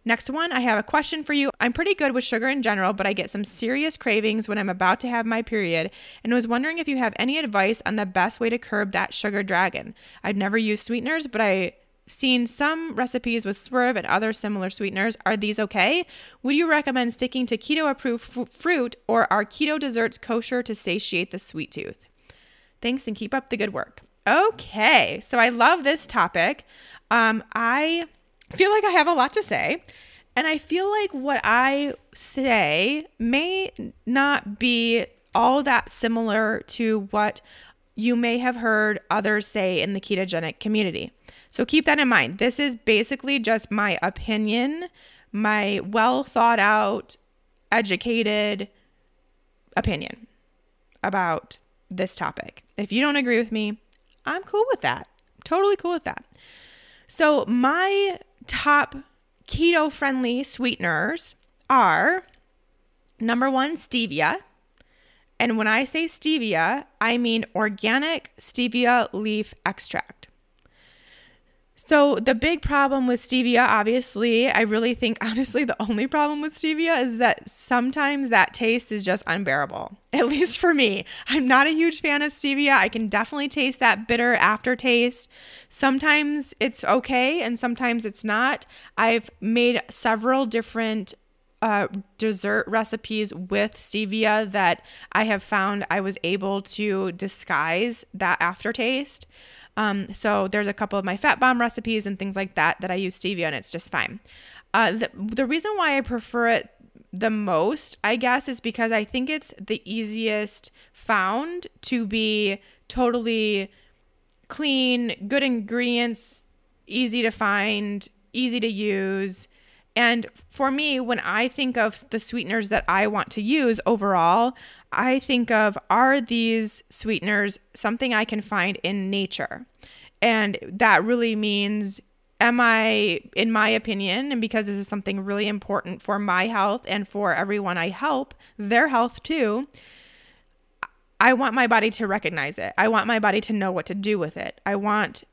Next one, I have a question for you. I'm pretty good with sugar in general, but I get some serious cravings when I'm about to have my period and was wondering if you have any advice on the best way to curb that sugar dragon. I've never used sweeteners, but I've seen some recipes with Swerve and other similar sweeteners. Are these okay? Would you recommend sticking to keto-approved fruit, or are keto desserts kosher to satiate the sweet tooth? Thanks and keep up the good work. Okay, so I love this topic. I feel like I have a lot to say, and I feel like what I say may not be all that similar to what you may have heard others say in the ketogenic community. So keep that in mind. This is basically just my opinion, my well thought out, educated opinion about this topic. If you don't agree with me, I'm cool with that. Totally cool with that. So my top keto-friendly sweeteners are, number one, stevia. And when I say stevia, I mean organic stevia leaf extract. So the big problem with stevia, obviously, I really think, honestly, the only problem with stevia is that sometimes that taste is just unbearable, at least for me. I'm not a huge fan of stevia. I can definitely taste that bitter aftertaste. Sometimes it's okay and sometimes it's not. I've made several different dessert recipes with stevia that I have found I was able to disguise that aftertaste. So there's a couple of my fat bomb recipes and things like that I use stevia, and it's just fine. The reason why I prefer it the most, I guess, is because I think it's the easiest found to be totally clean, good ingredients, easy to find, easy to use. And for me, when I think of the sweeteners that I want to use overall, I think of, are these sweeteners something I can find in nature? And that really means, am I, in my opinion, and because this is something really important for my health and for everyone I help, their health too, I want my body to recognize it. I want my body to know what to do with it. I want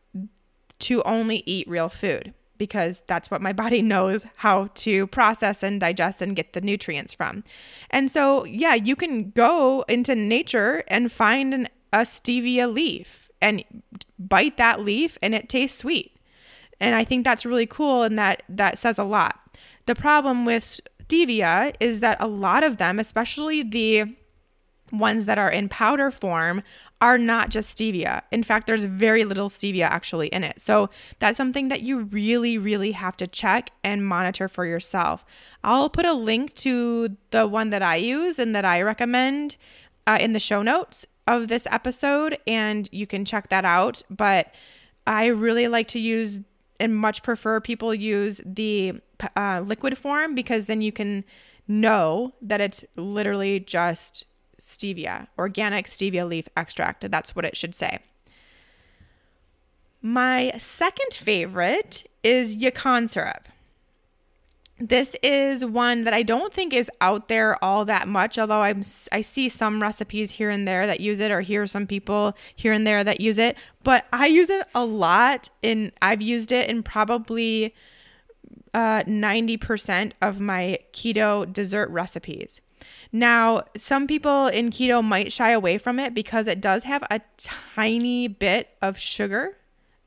to only eat real food, because that's what my body knows how to process and digest and get the nutrients from. And so, yeah, you can go into nature and find a stevia leaf and bite that leaf and it tastes sweet. And I think that's really cool, and that says a lot. The problem with stevia is that a lot of them, especially the ones that are in powder form, are not just stevia. In fact, there's very little stevia actually in it. So that's something that you really, really have to check and monitor for yourself. I'll put a link to the one that I use and that I recommend in the show notes of this episode, and you can check that out. But I really like to use and much prefer people use the liquid form, because then you can know that it's literally just stevia, organic stevia leaf extract. That's what it should say. My second favorite is Yacon syrup. This is one that I don't think is out there all that much, although I see some recipes here and there that use it, or hear some people here and there that use it, but I use it a lot. I've used it in probably 90% of my keto dessert recipes. Now, some people in keto might shy away from it because it does have a tiny bit of sugar,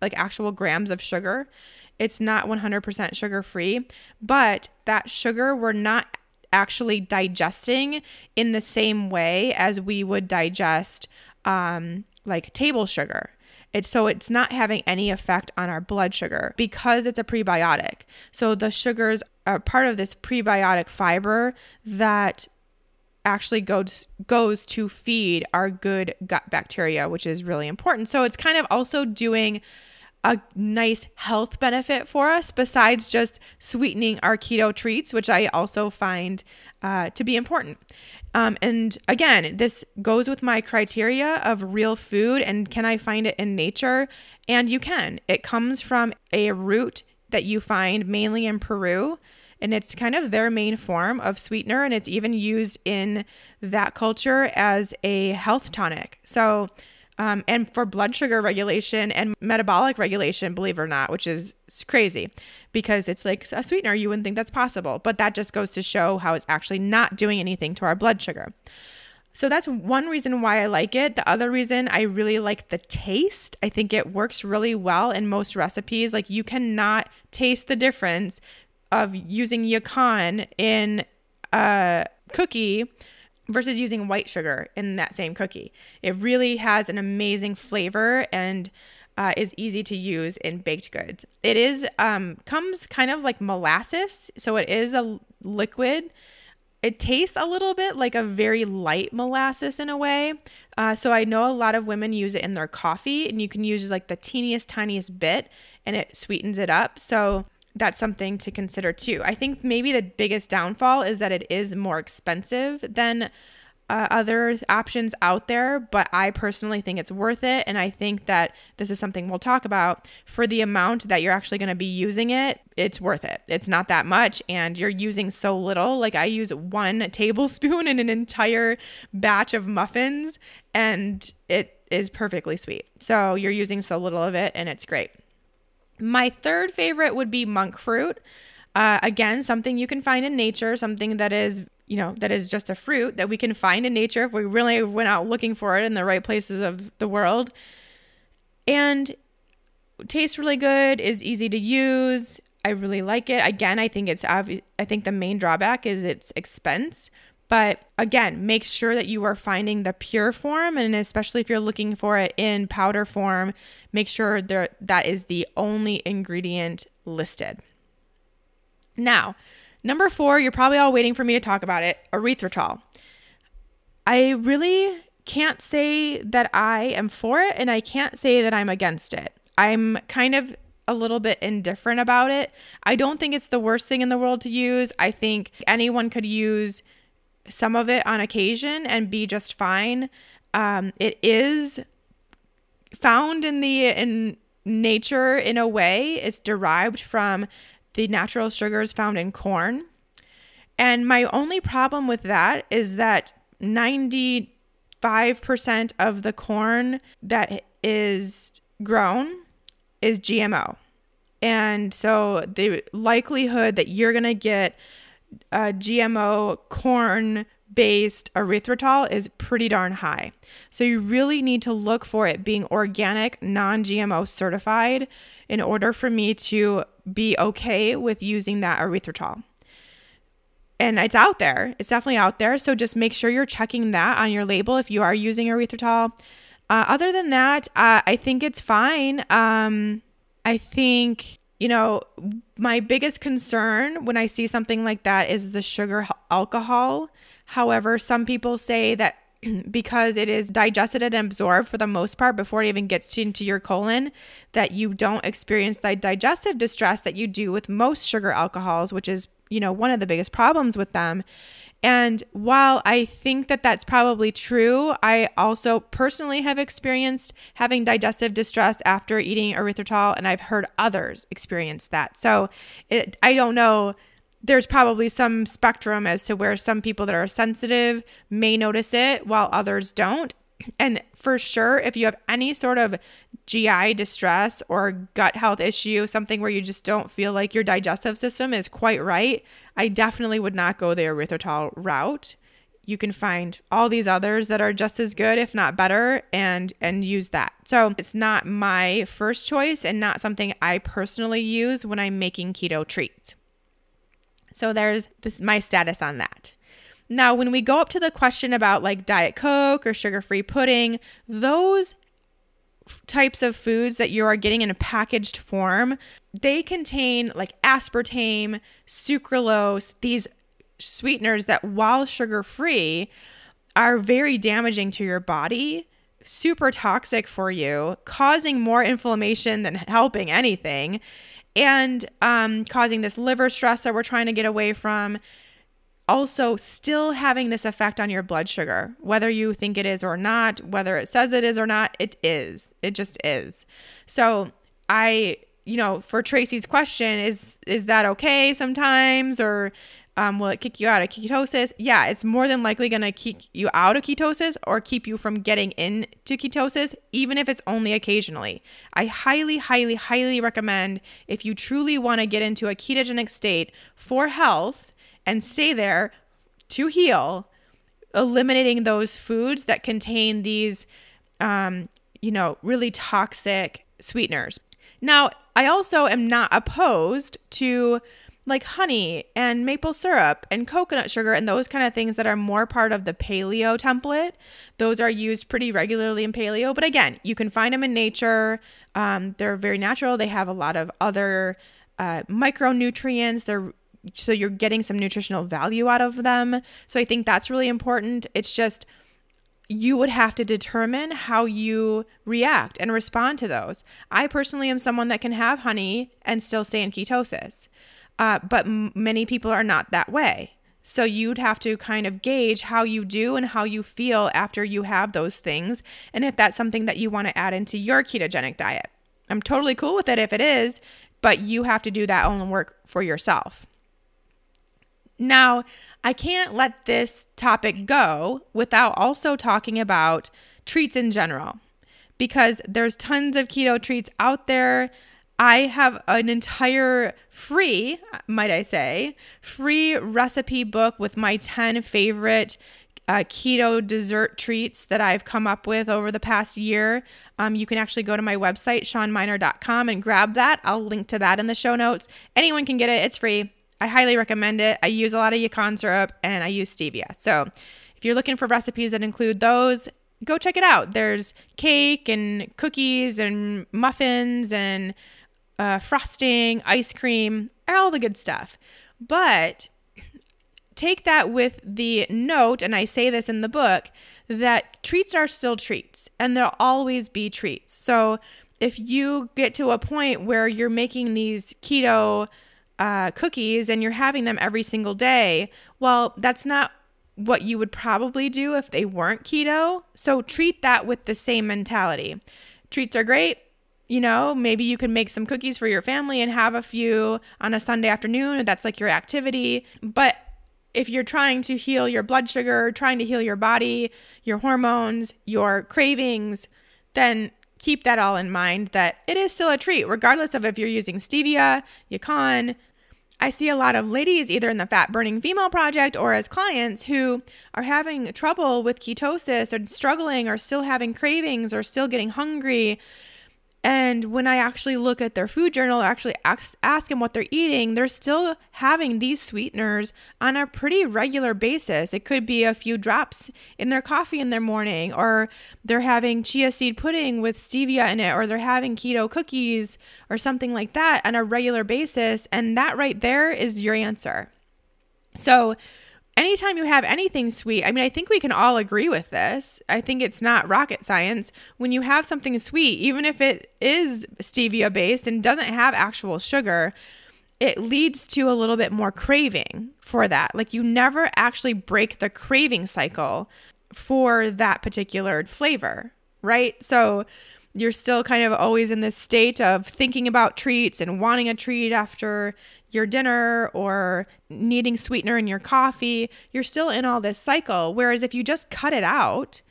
like actual grams of sugar. It's not 100% sugar-free, but that sugar we're not actually digesting in the same way as we would digest like table sugar. So it's not having any effect on our blood sugar because it's a prebiotic. So the sugars are part of this prebiotic fiber that actually goes to feed our good gut bacteria, which is really important. So it's kind of also doing a nice health benefit for us besides just sweetening our keto treats, which I also find to be important. And again, this goes with my criteria of real food and can I find it in nature? And you can. It comes from a root that you find mainly in Peru, and it's kind of their main form of sweetener, and it's even used in that culture as a health tonic. So and for blood sugar regulation and metabolic regulation, believe it or not, which is crazy because it's like a sweetener. You wouldn't think that's possible, but that just goes to show how it's actually not doing anything to our blood sugar. So that's one reason why I like it. The other reason, I really like the taste. I think it works really well in most recipes. Like you cannot taste the difference of using yacon in a cookie versus using white sugar in that same cookie. It really has an amazing flavor and is easy to use in baked goods. It is comes kind of like molasses, so it is a liquid. It tastes a little bit like a very light molasses in a way. So I know a lot of women use it in their coffee, and you can use like the tiniest bit and it sweetens it up. So that's something to consider too. I think maybe the biggest downfall is that it is more expensive than other options out there, but I personally think it's worth it. And I think that this is something we'll talk about. For the amount that you're actually going to be using it, it's worth it. It's not that much and you're using so little. Like I use 1 tablespoon in an entire batch of muffins and it is perfectly sweet. So you're using so little of it and it's great. My third favorite would be monk fruit. Again, something you can find in nature, something that is, that is just a fruit that we can find in nature if we really went out looking for it in the right places of the world. And tastes really good, is easy to use. I really like it. Again, I think the main drawback is its expense. But again, make sure that you are finding the pure form, and especially if you're looking for it in powder form, make sure that is the only ingredient listed. Now, number 4, you're probably all waiting for me to talk about it, erythritol. I really can't say that I am for it, and I can't say that I'm against it. I'm kind of a little bit indifferent about it. I don't think it's the worst thing in the world to use. I think anyone could use some of it on occasion and be just fine. It is found in nature in a way. It's derived from the natural sugars found in corn. And my only problem with that is that 95% of the corn that is grown is GMO. And so the likelihood that you're going to get GMO corn-based erythritol is pretty darn high. So you really need to look for it being organic, non-GMO certified in order for me to be okay with using that erythritol. And it's out there. It's definitely out there. So just make sure you're checking that on your label if you are using erythritol. Other than that, I think it's fine. I think my biggest concern when I see something like that is the sugar alcohol. However, some people say that because it is digested and absorbed for the most part before it even gets into your colon, that you don't experience the digestive distress that you do with most sugar alcohols, which is, one of the biggest problems with them. And while I think that that's probably true, I also personally have experienced having digestive distress after eating erythritol, and I've heard others experience that. So I don't know. There's probably some spectrum as to where some people that are sensitive may notice it while others don't. And for sure, if you have any sort of GI distress or gut health issue, something where you just don't feel like your digestive system is quite right, I definitely would not go the erythritol route. You can find all these others that are just as good, if not better, and use that. So it's not my first choice and not something I personally use when I'm making keto treats. So there's my status on that. Now, when we go up to the question about like Diet Coke or sugar-free pudding, those types of foods that you are getting in a packaged form, they contain like aspartame, sucralose, these sweeteners that, while sugar-free, are very damaging to your body, super toxic for you, causing more inflammation than helping anything, and causing this liver stress that we're trying to get away from. Also still having this effect on your blood sugar, whether you think it is or not, whether it says it is or not, it is. It just is. So for Tracy's question, is that okay sometimes, or will it kick you out of ketosis? Yeah, it's more than likely going to kick you out of ketosis or keep you from getting into ketosis, even if it's only occasionally. I highly, highly, highly recommend, if you truly want to get into a ketogenic state for health and stay there to heal, eliminating those foods that contain these, really toxic sweeteners. Now, I also am not opposed to like honey and maple syrup and coconut sugar and those kind of things that are more part of the paleo template. Those are used pretty regularly in paleo. But again, you can find them in nature. They're very natural. They have a lot of other micronutrients. So you're getting some nutritional value out of them. So I think that's really important. It's just, you would have to determine how you react and respond to those. I personally am someone that can have honey and still stay in ketosis. But many people are not that way. So you'd have to kind of gauge how you do and how you feel after you have those things, and if that's something that you want to add into your ketogenic diet. I'm totally cool with it if it is, but you have to do that own work for yourself. Now, I can't let this topic go without also talking about treats in general, because there's tons of keto treats out there. I have an entire free recipe book with my 10 favorite keto dessert treats that I've come up with over the past year. You can actually go to my website, shawnminer.com, and grab that. I'll link to that in the show notes. Anyone can get it. It's free. I highly recommend it. I use a lot of Yacon syrup and I use stevia. So if you're looking for recipes that include those, go check it out. There's cake and cookies and muffins and frosting, ice cream, all the good stuff. But take that with the note, and I say this in the book, that treats are still treats and there'll always be treats. So if you get to a point where you're making these keto cookies and you're having them every single day, well, that's not what you would probably do if they weren't keto. So treat that with the same mentality. Treats are great. Maybe you can make some cookies for your family and have a few on a Sunday afternoon, and that's like your activity. But if you're trying to heal your blood sugar, trying to heal your body, your hormones, your cravings, then keep that all in mind, that it is still a treat, regardless of if you're using stevia, Yacon. I see a lot of ladies either in the Fat Burning Female Project or as clients who are having trouble with ketosis or struggling or still having cravings or still getting hungry. And when I actually look at their food journal or actually ask them what they're eating, they're still having these sweeteners on a pretty regular basis. It could be a few drops in their coffee in their morning, or they're having chia seed pudding with stevia in it, or they're having keto cookies or something like that on a regular basis. And that right there is your answer. So anytime you have anything sweet, I think we can all agree with this. I think it's not rocket science. When you have something sweet, even if it is stevia based and doesn't have actual sugar, it leads to a little bit more craving for that. Like, you never actually break the craving cycle for that particular flavor, right? So you're still kind of always in this state of thinking about treats and wanting a treat after your dinner or needing sweetener in your coffee. You're still in all this cycle. Whereas if you just cut it out,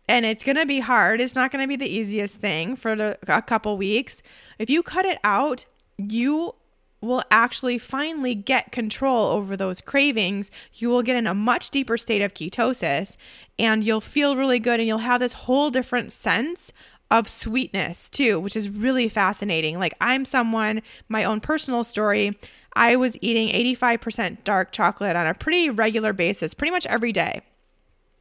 and it's going to be hard, it's not going to be the easiest thing for a couple weeks. If you cut it out, you will actually finally get control over those cravings. You will get in a much deeper state of ketosis, and you'll feel really good, and you'll have this whole different sense of sweetness too, which is really fascinating. Like, I'm someone, my own personal story, I was eating 85% dark chocolate on a pretty regular basis, pretty much every day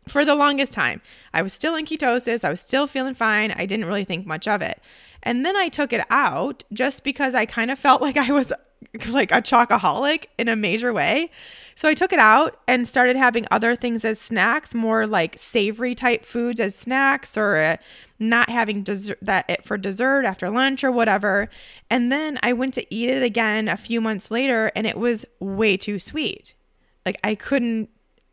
for the longest time. I was still in ketosis. I was still feeling fine. I didn't really think much of it. And then I took it out just because I kind of felt like I was like a chocoholic in a major way. So I took it out and started having other things as snacks, more like savory type foods as snacks, or not having it for dessert after lunch or whatever. And then I went to eat it again a few months later, and it was way too sweet. Like I didn't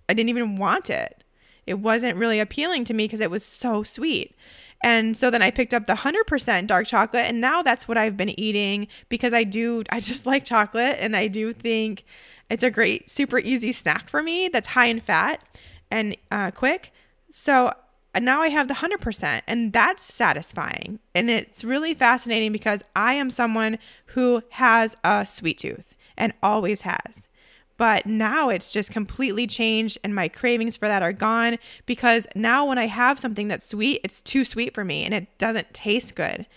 even want it. It wasn't really appealing to me because it was so sweet. And so then I picked up the 100% dark chocolate, and now that's what I've been eating because I just like chocolate, and I do think it's a great, super easy snack for me that's high in fat and quick. So now I have the 100%, and that's satisfying. And it's really fascinating because I am someone who has a sweet tooth and always has. But now it's just completely changed, and my cravings for that are gone because now when I have something that's sweet, it's too sweet for me and it doesn't taste good.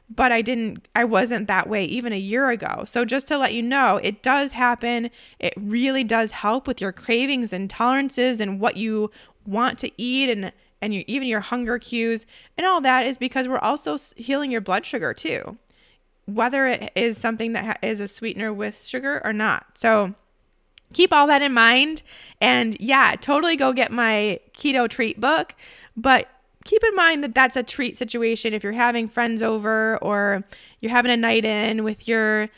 But I wasn't that way even a year ago. So just to let you know, it does happen. It really does help with your cravings and tolerances and what you want to eat and even your hunger cues. And all that is because we're also healing your blood sugar too, whether it is something that is a sweetener with sugar or not. So keep all that in mind. And yeah, totally go get my keto treat book. But keep in mind that that's a treat situation. If you're having friends over or you're having a night in with your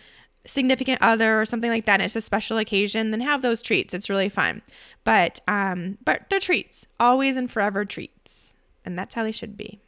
significant other or something like that, and it's a special occasion, then have those treats. It's really fun. But they're treats, always and forever treats. And that's how they should be.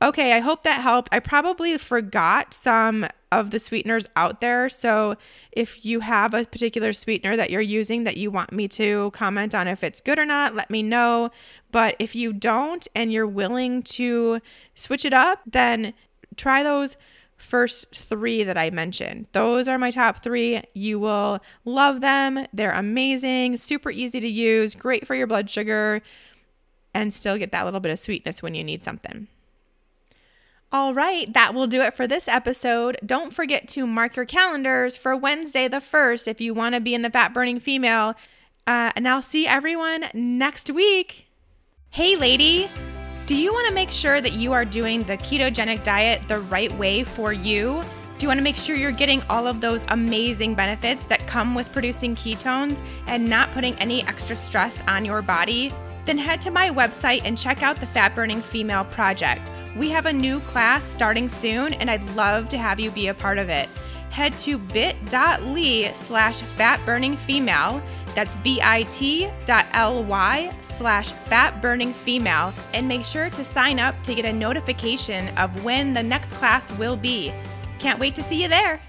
Okay, I hope that helped. I probably forgot some of the sweeteners out there. So if you have a particular sweetener that you're using that you want me to comment on if it's good or not, let me know. But if you don't and you're willing to switch it up, then try those first 3 that I mentioned. Those are my top 3. You will love them. They're amazing, super easy to use, great for your blood sugar, and still get that little bit of sweetness when you need something. All right, that will do it for this episode. Don't forget to mark your calendars for Wednesday the 1st if you want to be in the Fat Burning Female. And I'll see everyone next week. Hey, lady, do you want to make sure that you are doing the ketogenic diet the right way for you? Do you want to make sure you're getting all of those amazing benefits that come with producing ketones and not putting any extra stress on your body? Then head to my website and check out the Fat Burning Female Project. We have a new class starting soon, and I'd love to have you be a part of it. Head to bit.ly/fatburningfemale. That's bit.ly/fatburningfemale. And make sure to sign up to get a notification of when the next class will be. Can't wait to see you there.